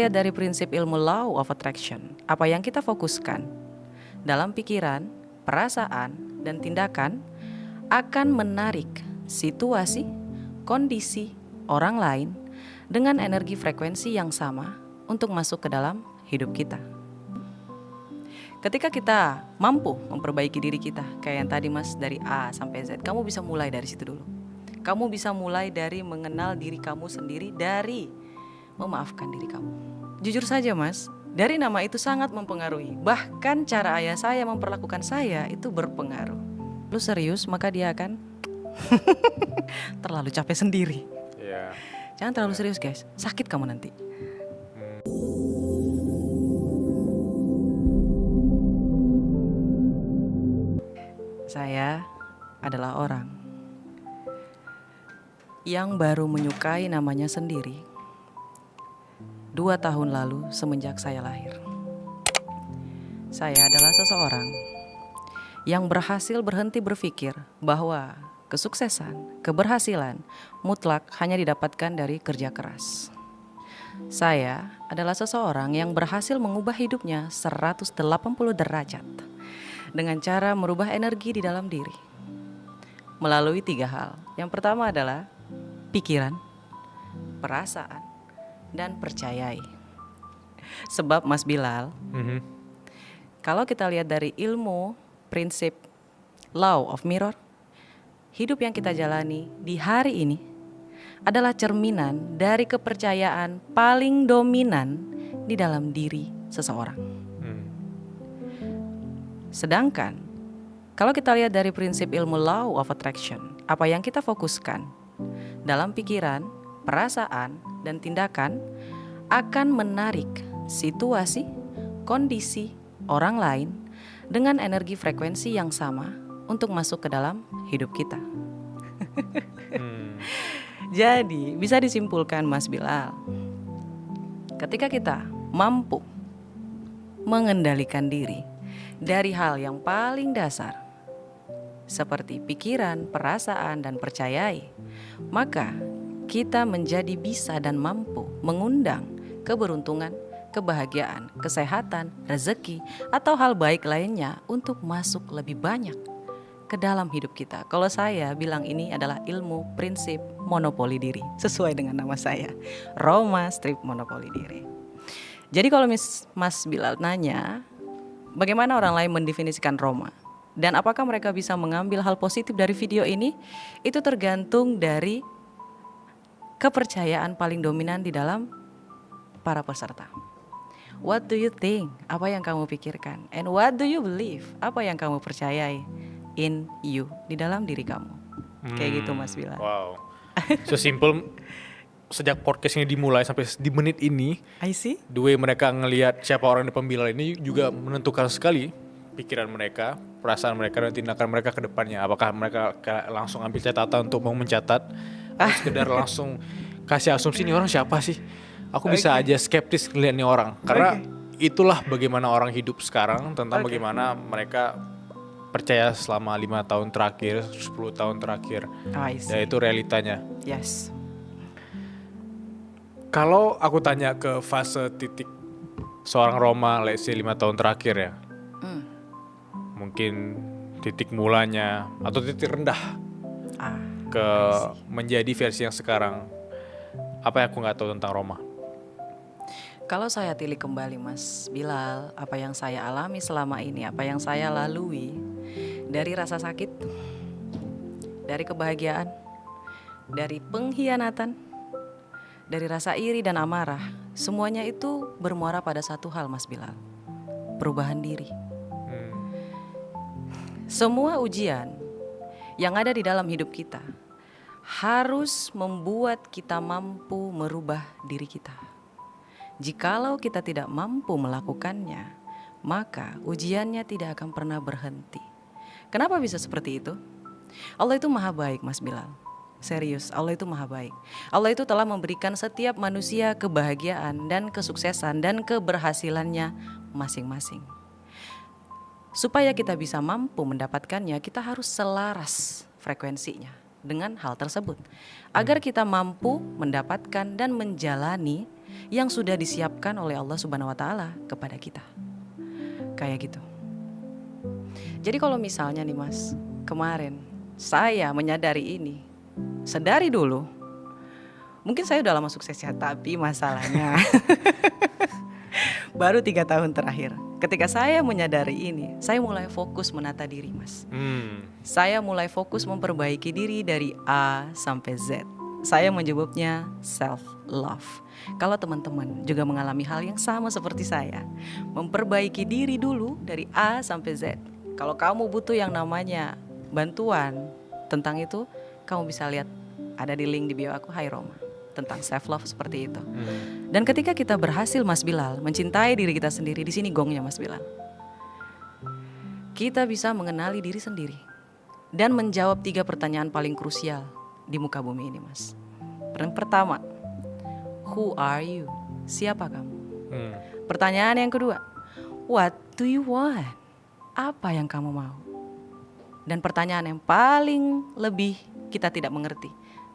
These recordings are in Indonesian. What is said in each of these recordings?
Lihat dari prinsip ilmu law of attraction, apa yang kita fokuskan dalam pikiran, perasaan, dan tindakan akan menarik situasi, kondisi, orang lain dengan energi frekuensi yang sama untuk masuk ke dalam hidup kita. Ketika kita mampu memperbaiki diri kita, kayak yang tadi Mas, dari A sampai Z, kamu bisa mulai dari situ dulu. Kamu bisa mulai dari mengenal diri kamu sendiri, dari memaafkan diri kamu. Jujur saja Mas, dari nama itu sangat mempengaruhi. Bahkan cara ayah saya memperlakukan saya itu berpengaruh. Lu serius, maka dia akan terlalu capek sendiri. Iya. Jangan terlalu serius guys, sakit kamu nanti. Saya adalah orang yang baru menyukai namanya sendiri 2 tahun lalu semenjak saya lahir. Saya adalah seseorang yang berhasil berhenti berpikir bahwa kesuksesan, keberhasilan mutlak hanya didapatkan dari kerja keras. Saya adalah seseorang yang berhasil mengubah hidupnya 180 derajat dengan cara merubah energi di dalam diri melalui 3 hal. Yang pertama adalah pikiran, perasaan, dan percayai. Sebab Mas Bilal, kalau kita lihat dari ilmu prinsip law of mirror, hidup yang kita jalani di hari ini adalah cerminan dari kepercayaan paling dominan di dalam diri seseorang. Sedangkan kalau kita lihat dari prinsip ilmu law of attraction, apa yang kita fokuskan dalam pikiran, perasaan, dan tindakan akan menarik situasi, kondisi, orang lain dengan energi frekuensi yang sama untuk masuk ke dalam hidup kita. Jadi bisa disimpulkan Mas Bilal, ketika kita mampu mengendalikan diri dari hal yang paling dasar seperti pikiran, perasaan, dan percayai, maka kita menjadi bisa dan mampu mengundang keberuntungan, kebahagiaan, kesehatan, rezeki, atau hal baik lainnya untuk masuk lebih banyak ke dalam hidup kita. Kalau saya bilang ini adalah ilmu prinsip monopoli diri, sesuai dengan nama saya, Roma Strip Monopoli Diri. Jadi kalau Mas Bilal nanya, bagaimana orang lain mendefinisikan Roma? Dan apakah mereka bisa mengambil hal positif dari video ini? Itu tergantung dari kepercayaan paling dominan di dalam para peserta. What do you think? Apa yang kamu pikirkan? And what do you believe? Apa yang kamu percayai in you, di dalam diri kamu? Kayak gitu Mas Bilal. Wow. Sesimpel sejak podcast ini dimulai sampai di menit ini, I see. the way mereka ngelihat siapa orang di pembilang ini juga menentukan sekali pikiran mereka, perasaan mereka, dan tindakan mereka ke depannya. Apakah mereka langsung ambil catatan untuk mau mencatat, atau sekedar langsung kasih asumsi ini orang siapa sih? Aku bisa aja skeptis ngeliat nih orang, karena itulah bagaimana orang hidup sekarang, tentang bagaimana mereka percaya selama 5 tahun terakhir, 10 tahun terakhir. Dan itu realitanya. Yes. Kalau aku tanya ke fase titik seorang Roma, let's say 5 tahun terakhir ya, mungkin titik mulanya atau titik rendah ke menjadi versi yang sekarang, apa yang aku nggak tahu tentang Roma? Kalau saya tilik kembali Mas Bilal, apa yang saya alami selama ini, apa yang saya lalui, dari rasa sakit, dari kebahagiaan, dari pengkhianatan, dari rasa iri dan amarah, semuanya itu bermuara pada satu hal Mas Bilal, perubahan diri. Semua ujian yang ada di dalam hidup kita harus membuat kita mampu merubah diri kita. Jikalau kita tidak mampu melakukannya, maka ujiannya tidak akan pernah berhenti. Kenapa bisa seperti itu? Allah itu maha baik Mas Bilal. Serius, Allah itu maha baik. Allah itu telah memberikan setiap manusia kebahagiaan dan kesuksesan dan keberhasilannya masing-masing. Supaya kita bisa mampu mendapatkannya, kita harus selaras frekuensinya dengan hal tersebut. Agar kita mampu mendapatkan dan menjalani yang sudah disiapkan oleh Allah Subhanahu wa taala kepada kita. Kayak gitu. Jadi kalau misalnya nih Mas, kemarin saya menyadari ini, sedari dulu, mungkin saya udah lama sukses ya, tapi masalahnya baru 3 tahun terakhir. Ketika saya menyadari ini, saya mulai fokus menata diri Mas. Saya mulai fokus memperbaiki diri dari A sampai Z. Saya menyebutnya self love. Kalau teman-teman juga mengalami hal yang sama seperti saya, memperbaiki diri dulu dari A sampai Z. Kalau kamu butuh yang namanya bantuan tentang itu, kamu bisa lihat ada di link di bio aku, Hai Roma, tentang self love seperti itu. Dan ketika kita berhasil Mas Bilal mencintai diri kita sendiri, di sini gongnya Mas Bilal. Kita bisa mengenali diri sendiri dan menjawab 3 pertanyaan paling krusial di muka bumi ini Mas. Yang pertama, who are you? Siapa kamu? Pertanyaan yang kedua, what do you want? Apa yang kamu mau? Dan pertanyaan yang paling lebih kita tidak mengerti,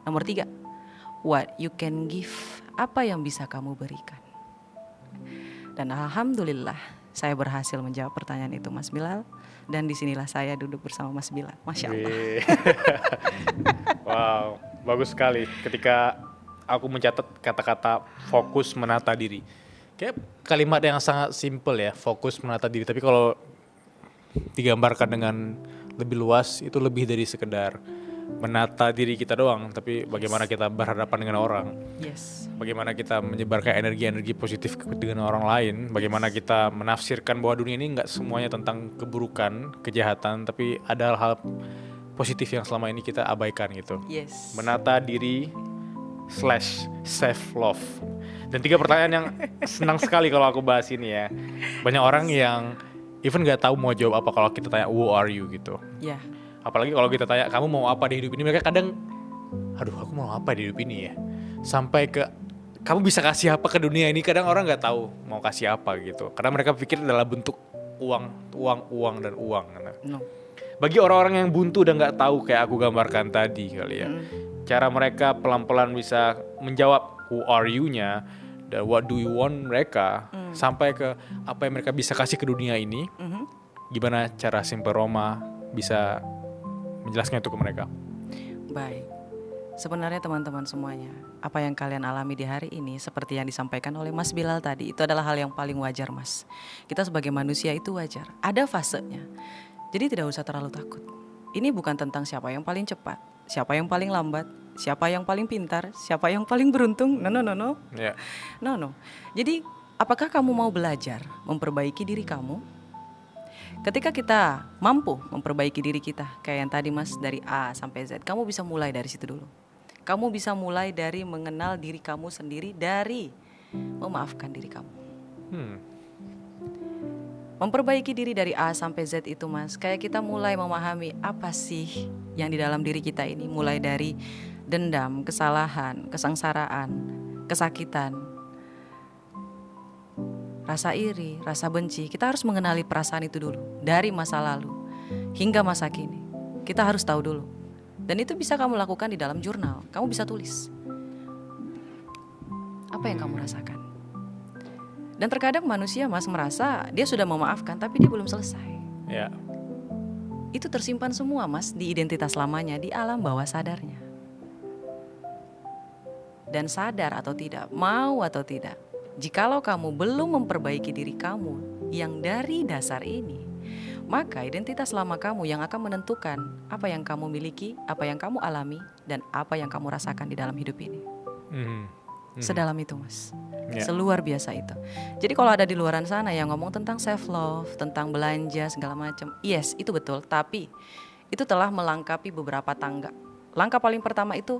nomor 3, what you can give? Apa yang bisa kamu berikan? Dan alhamdulillah saya berhasil menjawab pertanyaan itu Mas Bilal. Dan disinilah saya duduk bersama Mas Bilal. Masya Allah. Wow, bagus sekali ketika aku mencatat kata-kata fokus menata diri. Kayak kalimat yang sangat simpel ya, fokus menata diri. Tapi kalau digambarkan dengan lebih luas, itu lebih dari sekedar menata diri kita doang, tapi bagaimana kita berhadapan dengan orang. Yes. Bagaimana kita menyebarkan energi-energi positif dengan orang lain. Bagaimana kita menafsirkan bahwa dunia ini nggak semuanya tentang keburukan, kejahatan, tapi ada hal positif yang selama ini kita abaikan gitu. Yes. Menata diri / self love. Dan 3 pertanyaan yang senang sekali kalau aku bahas ini ya. Banyak orang yang even nggak tahu mau jawab apa kalau kita tanya who are you gitu. Ya. Apalagi kalau kita tanya kamu mau apa di hidup ini, mereka kadang aduh aku mau apa di hidup ini ya. Sampai ke kamu bisa kasih apa ke dunia ini, kadang orang nggak tahu mau kasih apa gitu. Karena mereka pikir adalah bentuk uang dan uang. No. Bagi orang-orang yang buntu dan nggak tahu kayak aku gambarkan tadi kali ya, cara mereka pelan-pelan bisa menjawab who are you-nya dan what do you want mereka, sampai ke apa yang mereka bisa kasih ke dunia ini. Gimana cara Simple Roma bisa menjelaskan itu ke mereka? Baik. Sebenarnya teman-teman semuanya, apa yang kalian alami di hari ini seperti yang disampaikan oleh Mas Bilal tadi, itu adalah hal yang paling wajar Mas. Kita sebagai manusia itu wajar, ada fasenya. Jadi tidak usah terlalu takut. Ini bukan tentang siapa yang paling cepat, siapa yang paling lambat, siapa yang paling pintar, siapa yang paling beruntung. No. Yeah. No. Jadi apakah kamu mau belajar memperbaiki diri kamu? Ketika kita mampu memperbaiki diri kita, kayak yang tadi Mas, dari A sampai Z, kamu bisa mulai dari situ dulu. Kamu bisa mulai dari mengenal diri kamu sendiri, dari memaafkan diri kamu. Memperbaiki diri dari A sampai Z itu Mas, kayak kita mulai memahami apa sih yang di dalam diri kita ini. Mulai dari dendam, kesalahan, kesengsaraan, kesakitan, rasa iri, rasa benci. Kita harus mengenali perasaan itu dulu, dari masa lalu hingga masa kini. Kita harus tahu dulu. Dan itu bisa kamu lakukan di dalam jurnal. Kamu bisa tulis apa yang kamu rasakan. Dan terkadang manusia Mas merasa dia sudah memaafkan, tapi dia belum selesai. Ya. Itu tersimpan semua Mas di identitas lamanya, di alam bawah sadarnya. Dan sadar atau tidak, mau atau tidak, jikalau kamu belum memperbaiki diri kamu yang dari dasar ini, maka identitas lama kamu yang akan menentukan apa yang kamu miliki, apa yang kamu alami, dan apa yang kamu rasakan di dalam hidup ini. Sedalam itu Mas, seluar biasa itu. Jadi kalau ada di luaran sana yang ngomong tentang self love, tentang belanja segala macam, yes itu betul, tapi itu telah melangkapi beberapa tangga. Langkah paling pertama itu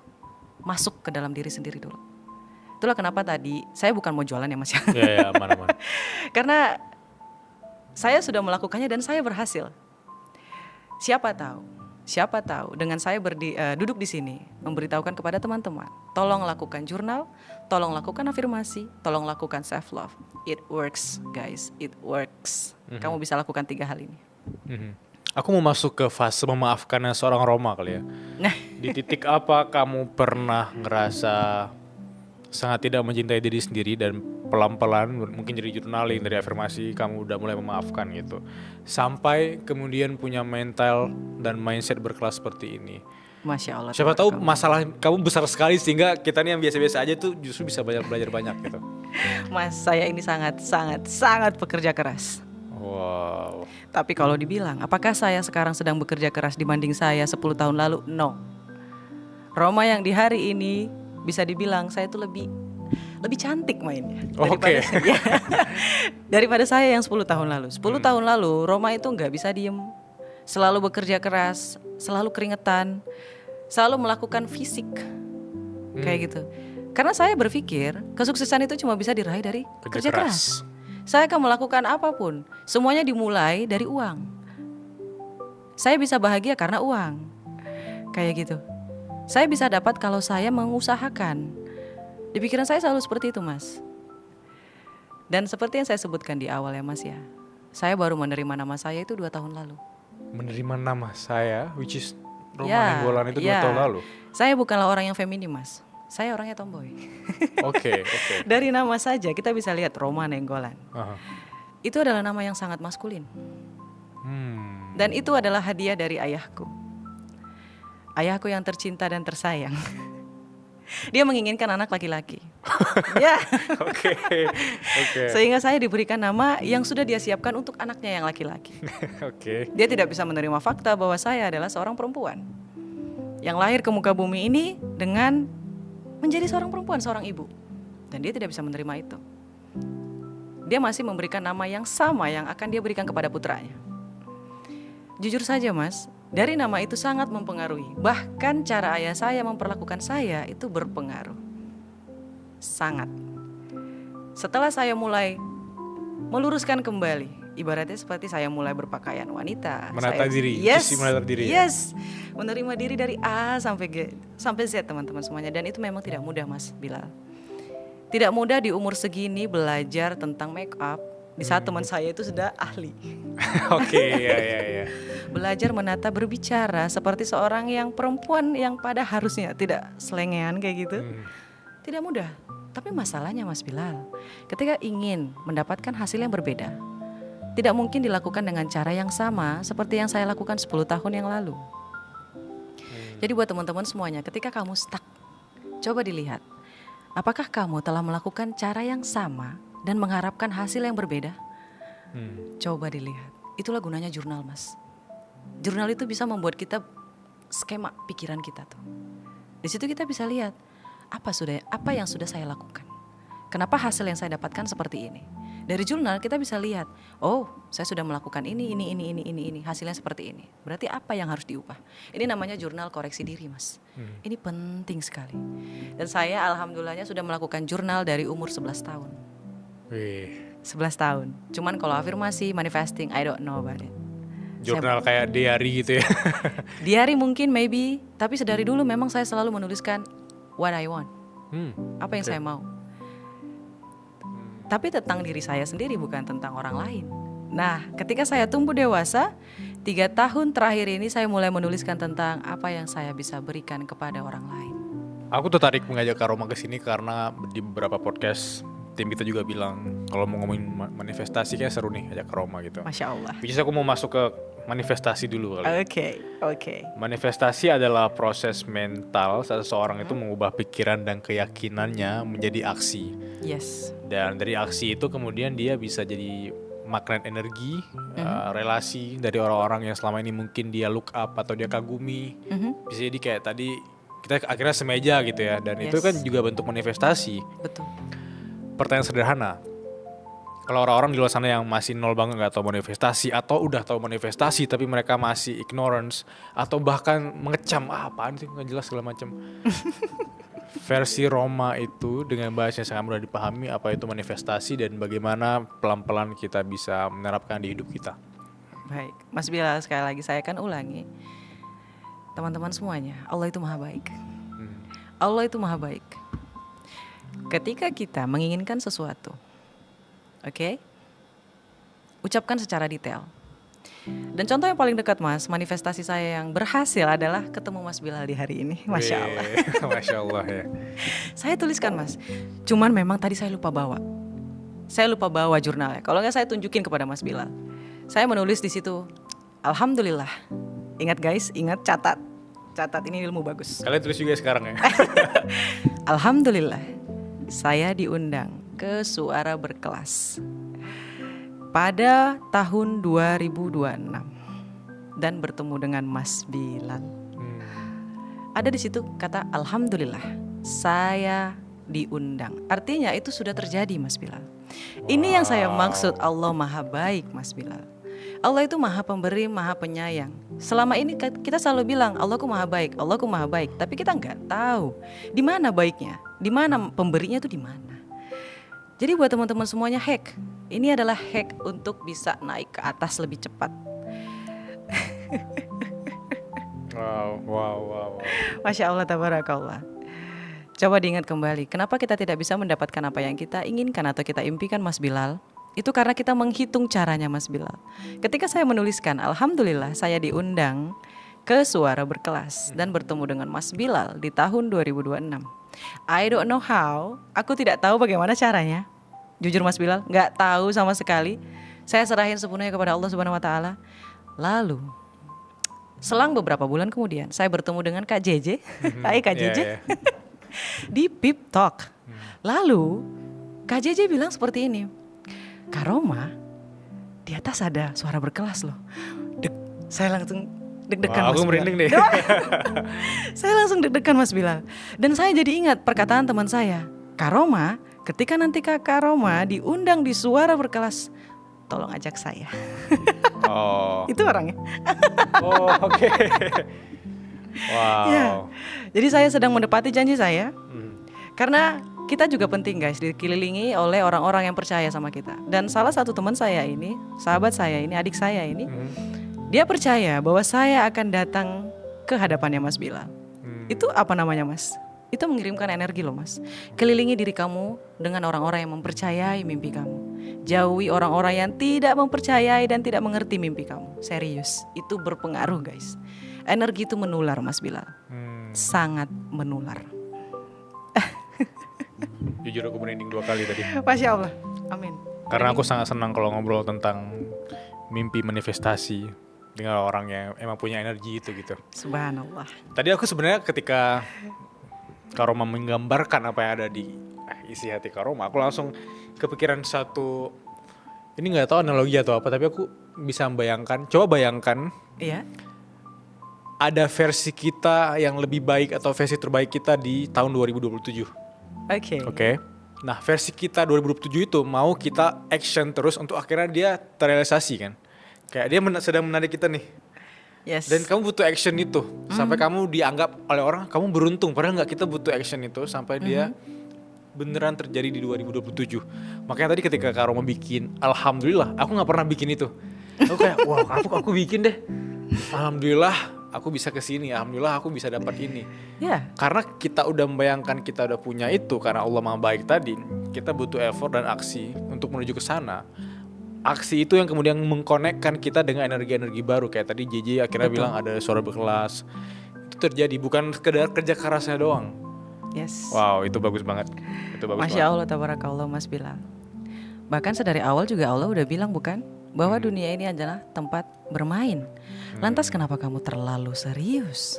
masuk ke dalam diri sendiri dulu. Itulah kenapa tadi saya bukan mau jualan ya Mas ya. Ya, aman. Karena saya sudah melakukannya dan saya berhasil. Siapa tahu dengan saya duduk di sini memberitahukan kepada teman-teman, tolong lakukan jurnal, tolong lakukan afirmasi, tolong lakukan self love. It works guys, it works. Kamu bisa lakukan 3 hal ini. Aku mau masuk ke fase memaafkannya seorang Roma kali ya. Nah, Di titik apa kamu pernah ngerasa sangat tidak mencintai diri sendiri dan pelan-pelan mungkin jadi journaling, dari afirmasi kamu udah mulai memaafkan gitu. Sampai kemudian punya mental dan mindset berkelas seperti ini. Masya Allah. Siapa tahu tabarakallah. masalah kamu besar sekali sehingga kita nih yang biasa-biasa aja tuh justru bisa belajar banyak gitu. Mas, saya ini sangat pekerja keras. Wow. Tapi kalau dibilang, apakah saya sekarang sedang bekerja keras dibanding saya 10 tahun lalu? No. Roma yang di hari ini bisa dibilang saya tuh lebih cantik mainnya daripada Oke. saya. Daripada saya yang 10 tahun lalu. 10 tahun lalu Roma itu nggak bisa diem. Selalu bekerja keras, selalu keringetan, selalu melakukan fisik. Kayak gitu. Karena saya berpikir kesuksesan itu cuma bisa diraih dari kerja keras. Saya akan melakukan apapun, semuanya dimulai dari uang. Saya bisa bahagia karena uang. Kayak gitu. Saya bisa dapat kalau saya mengusahakan. Di pikiran saya selalu seperti itu, Mas. Dan seperti yang saya sebutkan di awal ya, Mas ya. Saya baru menerima nama saya itu 2 tahun lalu. Menerima nama saya, which is Roma Ya, Nainggolan itu 2 ya. tahun lalu. Saya bukanlah orang yang feminim, Mas. Saya orangnya tomboy. Oke. Dari nama saja kita bisa lihat Roma Nainggolan. Aha. Itu adalah nama yang sangat maskulin. Dan itu adalah hadiah dari ayahku. Ayahku yang tercinta dan tersayang. Dia menginginkan anak laki-laki. Ya. Oke. Sehingga saya diberikan nama yang sudah dia siapkan untuk anaknya yang laki-laki. Oke. Dia tidak bisa menerima fakta bahwa saya adalah seorang perempuan yang lahir ke muka bumi ini dengan menjadi seorang perempuan, seorang ibu. Dan dia tidak bisa menerima itu. Dia masih memberikan nama yang sama yang akan dia berikan kepada putranya. Jujur saja, Mas, dari nama itu sangat mempengaruhi. Bahkan cara ayah saya memperlakukan saya itu berpengaruh. Sangat. Setelah saya mulai meluruskan kembali, ibaratnya seperti saya mulai berpakaian wanita. Menata Saya- diri, Yes, sisi menata diri ya? yes. Menerima diri dari A sampai G, sampai Z teman-teman semuanya. Dan itu memang tidak mudah, Mas Bilal. Tidak mudah di umur segini belajar tentang make up. Di saat teman saya itu sudah ahli. Oke, ya. Belajar menata berbicara seperti seorang yang perempuan yang pada harusnya tidak selengean kayak gitu. Tidak mudah. Tapi masalahnya Mas Bilal, ketika ingin mendapatkan hasil yang berbeda, tidak mungkin dilakukan dengan cara yang sama seperti yang saya lakukan 10 tahun yang lalu. Jadi buat teman-teman semuanya, ketika kamu stuck, coba dilihat, apakah kamu telah melakukan cara yang sama dan mengharapkan hasil yang berbeda? Coba dilihat. Itulah gunanya jurnal, Mas. Jurnal itu bisa membuat kita skema pikiran kita tuh. Di situ kita bisa lihat apa yang sudah saya lakukan. Kenapa hasil yang saya dapatkan seperti ini? Dari jurnal kita bisa lihat, oh, saya sudah melakukan ini, hasilnya seperti ini. Berarti apa yang harus diubah? Ini namanya jurnal koreksi diri, Mas. Ini penting sekali. Dan saya alhamdulillahnya sudah melakukan jurnal dari umur 11 tahun. Wih. 11 tahun. Cuman kalau afirmasi, manifesting, I don't know about it. Jurnal kayak diary gitu ya. Diary mungkin maybe, tapi sedari dulu memang saya selalu menuliskan what I want. Apa yang saya mau. Tapi tentang diri saya sendiri, bukan tentang orang lain. Nah, ketika saya tumbuh dewasa, 3 tahun terakhir ini saya mulai menuliskan tentang apa yang saya bisa berikan kepada orang lain. Aku tertarik mengajak Kak Roma ke sini karena di beberapa podcast tim kita juga bilang kalau mau ngomongin manifestasi kayak seru nih ajak Kak Roma gitu. Masya Allah. Which is aku mau masuk ke manifestasi dulu kali. Oke. Manifestasi adalah proses mental seseorang itu mengubah pikiran dan keyakinannya menjadi aksi. Yes. Dan dari aksi itu kemudian dia bisa jadi magnet energi, relasi dari orang-orang yang selama ini mungkin dia look up atau dia kagumi. Bisa jadi kayak tadi kita akhirnya semeja gitu ya. Dan itu kan juga bentuk manifestasi. Betul. Pertanyaan sederhana, kalau orang-orang di luar sana yang masih nol banget gak tahu manifestasi atau udah tahu manifestasi tapi mereka masih ignorance atau bahkan mengecam, apaan sih gak jelas segala macam. Versi Roma itu dengan bahasa yang sangat mudah dipahami apa itu manifestasi dan bagaimana pelan-pelan kita bisa menerapkan di hidup kita. Baik, Mas Bilal, sekali lagi saya akan ulangi. Teman-teman semuanya, Allah itu maha baik. Allah itu maha baik. Ketika kita menginginkan sesuatu, oke? Ucapkan secara detail. Dan contoh yang paling dekat Mas, manifestasi saya yang berhasil adalah ketemu Mas Bilal di hari ini. Masya Allah. Masya Allah ya. Saya tuliskan Mas, cuman memang tadi saya lupa bawa. Saya lupa bawa jurnalnya. Kalau nggak saya tunjukin kepada Mas Bilal. Saya menulis di situ, Alhamdulillah. Ingat guys, ingat catat. Catat, ini ilmu bagus. Kalian tulis juga sekarang ya. Alhamdulillah, saya diundang ke Suara Berkelas pada tahun 2026 dan bertemu dengan Mas Bilal. Ada di situ kata Alhamdulillah, saya diundang. Artinya itu sudah terjadi Mas Bilal. Ini yang saya maksud Allah Maha Baik Mas Bilal. Allah itu Maha Pemberi, Maha Penyayang. Selama ini kita selalu bilang Allahku Maha Baik, Allahku Maha Baik, tapi kita nggak tahu di mana baiknya, di mana pemberinya itu di mana. Jadi buat teman-teman semuanya hack. Ini adalah hack untuk bisa naik ke atas lebih cepat. Wow. Masya Allah, tabarakallah. Coba diingat kembali, kenapa kita tidak bisa mendapatkan apa yang kita inginkan atau kita impikan Mas Bilal? Itu karena kita menghitung caranya Mas Bilal. Ketika saya menuliskan, Alhamdulillah saya diundang ke Suara Berkelas dan bertemu dengan Mas Bilal di tahun 2026. I don't know how, aku tidak tahu bagaimana caranya. Jujur Mas Bilal, gak tahu sama sekali. Saya serahin sepenuhnya kepada Allah Subhanahu Wa Taala. Lalu, selang beberapa bulan kemudian, saya bertemu dengan Kak JJ. Hai Kak JJ. Di Pip Talk. Lalu, Kak JJ bilang seperti ini. Kak Roma, di atas ada Suara Berkelas loh. Saya langsung deg-degan Mas Aku merinding deh. Saya langsung deg-degan Mas Bilal. Dan saya jadi ingat perkataan teman saya, Kak Roma, ketika nanti Kak Roma diundang di Suara Berkelas, tolong ajak saya. Oh. Itu orangnya. Oh, oke. Wow. Ya. Jadi saya sedang menepati janji saya. Karena kita juga penting guys, dikelilingi oleh orang-orang yang percaya sama kita. Dan salah satu teman saya ini, sahabat saya ini, adik saya ini, dia percaya bahwa saya akan datang ke hadapannya Mas Bilal. Itu apa namanya Mas? Itu mengirimkan energi loh Mas. Kelilingi diri kamu dengan orang-orang yang mempercayai mimpi kamu. Jauhi orang-orang yang tidak mempercayai dan tidak mengerti mimpi kamu. Serius, itu berpengaruh guys. Energi itu menular Mas Bilal. Sangat menular. Jujur aku merinding 2 kali tadi. Masya Allah, amin. Karena aku sangat senang kalau ngobrol tentang mimpi manifestasi dengan orang yang emang punya energi itu gitu. Subhanallah. Tadi aku sebenarnya ketika Kak Roma menggambarkan apa yang ada di isi hati Kak Roma, aku langsung kepikiran satu, ini nggak tahu analogi atau apa, tapi aku bisa membayangkan. Coba bayangkan, Iya. ada versi kita yang lebih baik atau versi terbaik kita di tahun 2027. Oke. Nah, versi kita 2027 itu mau kita action terus untuk akhirnya dia terrealisasi kan. Kayak dia sedang menarik kita nih. Yes. Dan kamu butuh action itu sampai kamu dianggap oleh orang kamu beruntung, padahal nggak, kita butuh action itu sampai dia beneran terjadi di 2027. Makanya tadi ketika Kak Roma bikin Alhamdulillah, aku nggak pernah bikin itu. Aku kayak wah, aku bikin deh. Alhamdulillah aku bisa kesini, alhamdulillah aku bisa dapat ini. Ya. Karena kita udah membayangkan kita udah punya itu, karena Allah Maha Baik tadi, kita butuh effort dan aksi untuk menuju ke sana. Aksi itu yang kemudian mengkonekkan kita dengan energi-energi baru. Kayak tadi JJ akhirnya bilang ada Suara Berkelas. Itu terjadi bukan sekedar kerja kerasnya doang. Yes. Wow, itu bagus banget. Itu bagus Masya Allah, tabarakallah Mas Bilal. Bahkan sedari awal juga Allah udah bilang bukan, bahwa dunia ini adalah tempat bermain. Lantas kenapa kamu terlalu serius?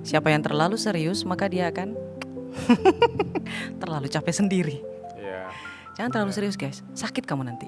Siapa yang terlalu serius maka dia akan terlalu capek sendiri. Iya. Jangan terlalu serius guys, sakit kamu nanti.